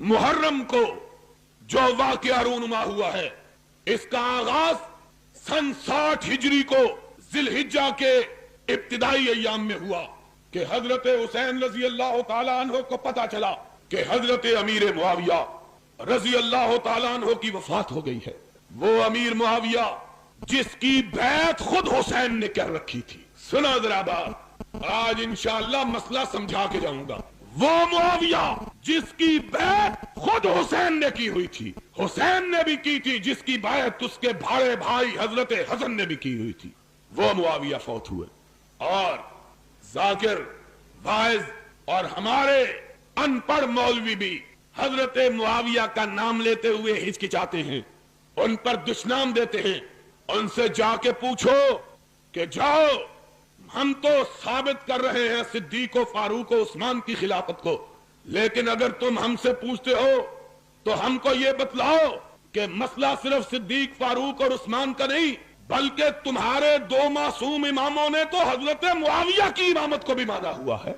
मुहर्रम को जो वाक़या रूनुमा हुआ है, इसका आगाज सन 60 हिजरी को जिलहिज्जा के इब्तिदाई अय्याम में हुआ कि हजरत हुसैन रजी अल्लाह ताला अन्हु को पता चला कि हजरत अमीर मुआविया रजी अल्लाह ताला अन्हु की वफात हो गई है। वो अमीर मुआविया जिसकी बैत खुद हुसैन ने कर रखी थी। सुना जरा बात, आज इंशाअल्लाह मसला समझा के जाऊंगा। वो मुआविया जिसकी बैत खुद हुसैन ने की हुई थी, हुसैन ने भी की थी, जिसकी बैत उसके भाड़े भाई हजरत हसन ने भी की हुई थी, वो मुआविया फौत हुए। और जाकिर, वाइज और हमारे अनपढ़ मौलवी भी हजरत मुआविया का नाम लेते हुए हिचकिचाते हैं, उन पर दुश्मनाम देते हैं। उनसे जाके पूछो कि जाओ, हम तो साबित कर रहे हैं सिद्दीक और फारूक और उस्मान की खिलाफत को, लेकिन अगर तुम हमसे पूछते हो तो हमको ये बतलाओ कि मसला सिर्फ सिद्दीक, फारूक और उस्मान का नहीं, बल्कि तुम्हारे दो मासूम इमामों ने तो हजरत मुआविया की इमामत को भी माना हुआ है,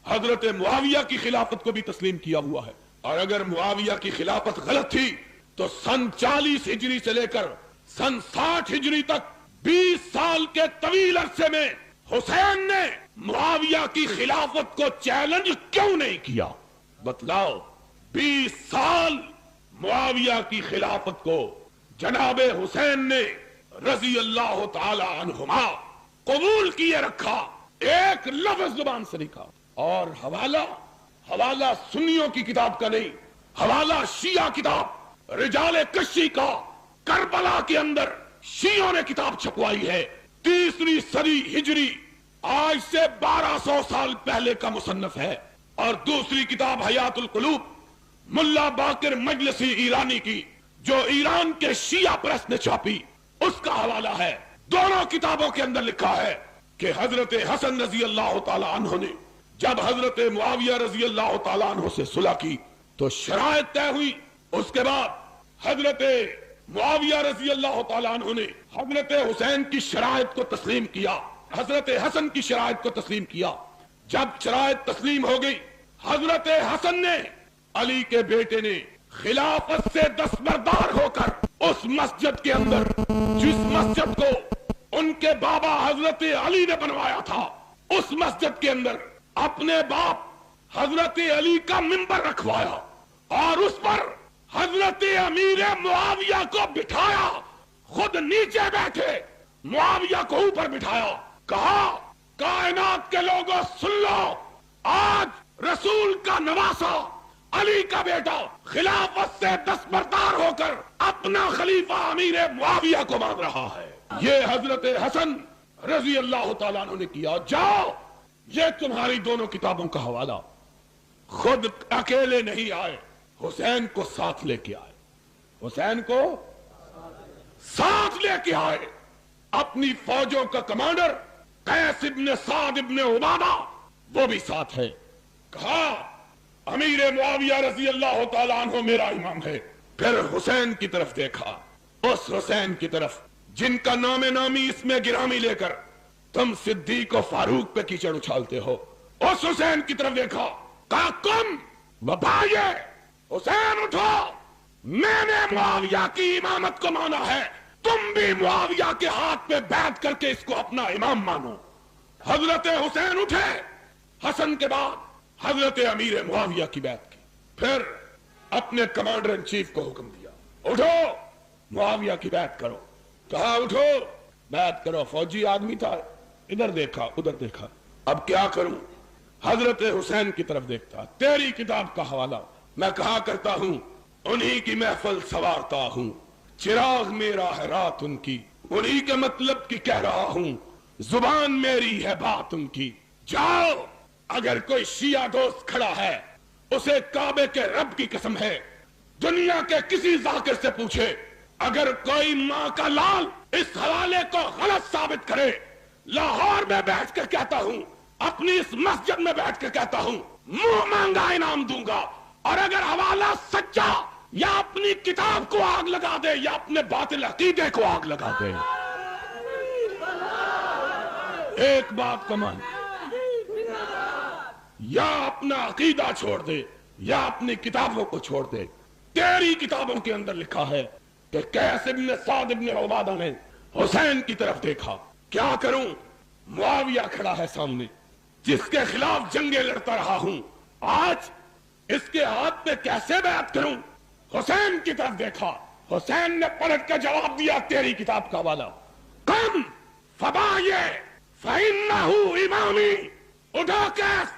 हजरत मुआविया की खिलाफत को भी तस्लीम किया हुआ है। और अगर मुआविया की खिलाफत गलत थी तो सन 40 हिजरी से लेकर सन 60 हिजरी तक 20 साल के तवील अरसे में हुसैन ने मुआविया की खिलाफत को चैलेंज क्यों नहीं किया? बतलाओ। 20 साल मुआविया की खिलाफत को जनाबे हुसैन ने रजी अल्लाह ताला अन्हुमा कबूल किए रखा, एक लफ्ज जुबान से नहीं कहा। और हवाला सुन्नियों की किताब का नहीं, हवाला शिया किताब रिजाले कश्शी का, करबला के अंदर शियों ने किताब छपवाई है, 3री सदी हिजरी, आज से 1200 साल पहले का मुसन्नफ है। और दूसरी किताब हयातुल कुलूब मुल्ला बाकिर मजलिसी ईरानी की, जो ईरान के शिया प्रेस ने छापी, उसका हवाला है। दोनों किताबों के अंदर लिखा है कि हजरत हसन रजी अल्लाह ताला अन्हु ने जब हजरत मुआविया रजी अल्लाह ताला अन्हु से सुलह की तो शराइत तय हुई। उसके बाद हजरत मुआविया रजी अल्लाह ताला अन्हु ने हजरत हुसैन की शराइत को तस्लीम किया, हजरत हसन की शराइत को तस्लीम किया। जब शराइत तस्लीम हो गई, हजरत हसन ने, अली के बेटे ने, खिलाफत से दस्तबरदार होकर उस मस्जिद के अंदर, जिस मस्जिद को उनके बाबा हजरत अली ने बनवाया था, उस मस्जिद के अंदर अपने बाप हजरत अली का मिंबर रखवाया और उस पर हजरत अमीर मुआविया को बिठाया। खुद नीचे बैठे, मुआविया को ऊपर बिठाया। कहा, कायनात के लोगों सुन लो, आज रसूल का नवासा अली का बेटा खिलाफत से दस्तबरदार होकर अपना खलीफा अमीर मुआविया को मान रहा है। ये हजरत हसन रजी अल्लाह ताला अन्हु ने किया। जाओ, ये तुम्हारी दोनों किताबों का हवाला। खुद अकेले नहीं आए, हुसैन को साथ लेके आए, हुसैन को साथ लेके आए। अपनी फौजों का कमांडर कैस इब्न साद इब्न उबादा, वो भी साथ है। कहा, अमीर मुआविया रजी अल्लाह ताला अन्हु मेरा इमाम है। फिर हुसैन की तरफ देखा, उस हुसैन की तरफ जिनका नामे नामी इसमें गिरामी लेकर तुम सिद्दीक और फारूक पे कीचड़ उछालते हो, उस हुसैन की तरफ देखा। कहा, तुम वफाये हुसैन उठो, मैंने मुआविया की इमामत को माना है, तुम भी मुआविया के हाथ पे बैठ करके इसको अपना इमाम मानो। हजरत हुसैन उठे, हसन के बाद हजरत अमीर मुआविया की बैत की। फिर अपने कमांडर इन चीफ को हुक्म दिया, उठो, मुआविया की बैत करो। कहा, उठो, बैत करो। फौजी आदमी था, इधर देखा उधर देखा, अब क्या करूं? हजरत हुसैन की तरफ देखता। तेरी किताब का हवाला, मैं कहा करता हूं, उन्हीं की महफिल सवारता हूं, चिराग मेरा है रात उनकी, उन्हीं के मतलब की कह रहा हूं, जुबान मेरी है बात उनकी। जाओ, अगर कोई शिया दोस्त खड़ा है, उसे काबे के रब की कसम है, दुनिया के किसी जाकिर से पूछे, अगर कोई मां का लाल इस हवाले को गलत साबित करे, लाहौर में बैठ कर कहता हूं, अपनी इस मस्जिद में बैठ कर कहता हूं, मुंह मांगा इनाम दूंगा। और अगर हवाला सच्चा या अपनी किताब को आग लगा दे या अपने बातिल अकीदे को आग लगा दे, एक बात को मान, या अपना अकीदा छोड़ दे یا اپنی کتابوں کو چھوڑ دے. تیری کتابوں کے اندر لکھا ہے کہ قیس ابن سعد ابن عبادہ نے حسین کی طرف دیکھا. کیا کروں؟ معاویہ کھڑا ہے سامنے جس کے خلاف جنگیں لڑتا رہا ہوں. آج اس کے ہاتھ پہ کیسے بیعت کروں؟ حسین کی طرف دیکھا. حسین نے پلٹ کا جواب دیا تیری کتاب کا والا. کم فبایہ فإنہ امامی. اٹھا کیس،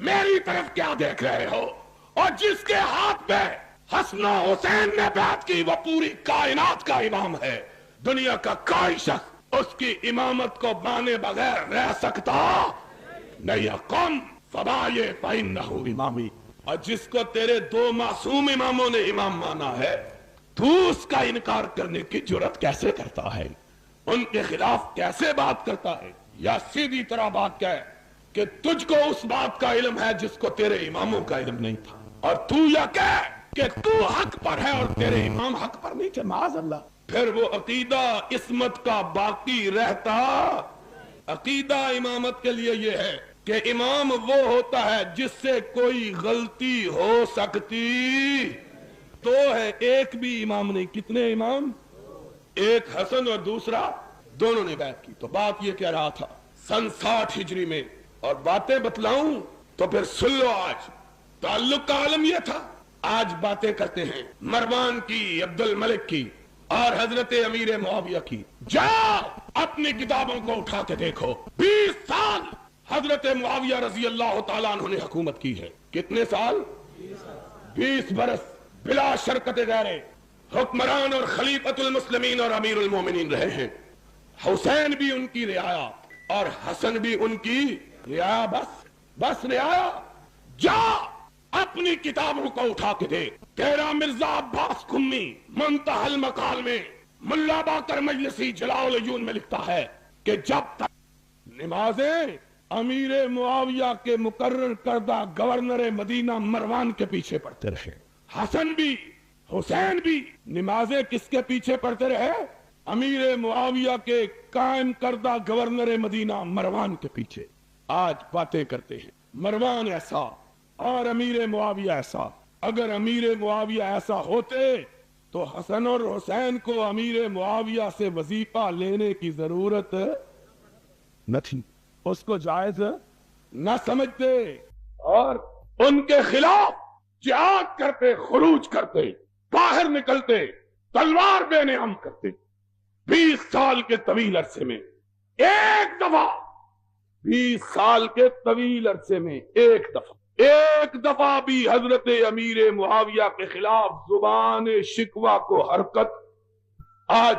میری طرف کیا دیکھ رہے ہو؟ اور جس کے ہاتھ پہ حسن و حسین نے بیعت کی وہ پوری کائنات کا امام ہے. دنیا کا کوئی شخص اس کی امامت کو مانے بغیر رہ سکتا نہیں. قم فبایہ فإنہ امامی. اور جس کو تیرے دو معصوم اماموں نے امام مانا ہے تو اس کا انکار کرنے کی جرات کیسے کرتا ہے؟ ان کے خلاف کیسے بات کرتا ہے؟ یا سیدھی طرح بات کہے کہ تجھ کو اس بات کا علم ہے جس کو تیرے اماموں کا علم نہیں تھا، اور تو یا کہے کہ تو حق پر ہے اور تیرے امام حق پر نہیں تھے. معاذ اللہ. پھر وہ عقیدہ عصمت کا باقی رہتا. عقیدہ امامت کے لیے یہ ہے کہ امام وہ ہوتا ہے جس سے کوئی غلطی ہو سکتی تو ہے. ایک بھی امام نہیں. کتنے امام؟ ایک حسن اور دوسرا دونوں نے بیعت کی. تو بات یہ کہہ رہا تھا سن 60 ہجری میں، اور باتیں بتلاؤں تو پھر سن لو. آج تعلق کا عالم یہ تھا. آج باتیں کرتے ہیں مروان کی، عبد الملک کی اور حضرت امیر معاویہ کی. جاؤ اپنی کتابوں کو اٹھا کے دیکھو. 20 سال حضرت معاویہ رضی اللہ تعالیٰ عنہ نے حکومت کی ہے. کتنے سال؟ 20 برس بلا شرکت غیرے حکمران اور خلیفۃ المسلمین اور امیر المومنین رہے ہیں. حسین بھی ان کی رعایا اور حسن بھی ان کی رعایا. بس رعایا. جا اپنی کتابوں کو اٹھا کے دے. تیرا مرزا عباس قمی منتہی المقال میں ملا باقر مجلسی جلال العیون میں لکھتا ہے کہ جب تک نمازیں امیر معاویہ کے مقرر کردہ گورنر مدینہ مروان کے پیچھے پڑھتے رہے، حسن بھی حسین بھی نمازیں کس کے پیچھے پڑھتے رہے؟ امیر معاویہ کے قائم کردہ گورنر مدینہ مروان کے پیچھے. آج باتیں کرتے ہیں مروان ایسا اور امیر معاویہ ایسا. اگر امیر معاویہ ایسا ہوتے تو حسن اور حسین کو امیر معاویہ سے وظیفہ لینے کی ضرورت نہ تھی، اس کو جائز نہ سمجھتے اور ان کے خلاف جہاد کرتے، خروج کرتے، باہر نکلتے، تلوار بے نعم کرتے. 20 سال کے طویل عرصے میں ایک دفعہ 20 سال کے طویل عرصے میں ایک دفعہ بھی حضرت امیر معاویہ کے خلاف زبان شکوہ کو حرکت. آج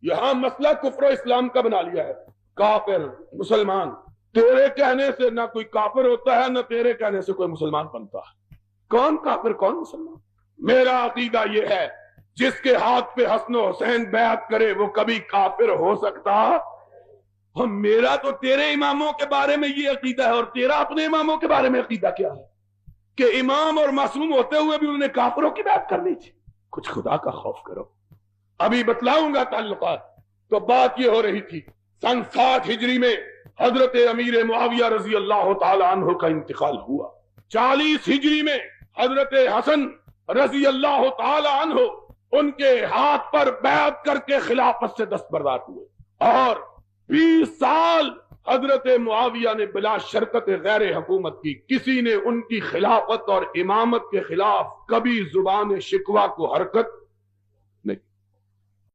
یہاں مسئلہ کفر و اسلام کا بنا لیا ہے. کافر مسلمان، تیرے کہنے سے نہ کوئی کافر ہوتا ہے نہ تیرے کہنے سے کوئی مسلمان بنتا ہے. کون کافر کون مسلمان؟ میرا عقیدہ یہ ہے جس کے ہاتھ پہ حسن و حسین بیعت کرے وہ کبھی کافر ہو سکتا؟ اور میرا تو تیرے اماموں کے بارے میں یہ عقیدہ ہے، اور تیرا اپنے اماموں کے بارے میں عقیدہ کیا ہے کہ امام اور معصوم ہوتے ہوئے بھی انہوں نے کافروں کی بیعت کر لی تھی. کچھ خدا کا خوف کرو. ابھی بتلاؤں گا تعلقات. تو بات یہ ہو رہی تھی سن 60 ہجری میں حضرت امیر معاویہ رضی اللہ تعالی عنہ کا انتقال ہوا. 40 ہجری میں حضرت حسن رضی اللہ تعالی عنہ ان کے ہاتھ پر بیعت کر کے خلافت سے دستبردار ہوئے، اور 20 سال حضرت معاویہ نے بلا شرکت غیر حکومت کی. کسی نے ان کی خلافت اور امامت کے خلاف کبھی زبان شکوہ کو حرکت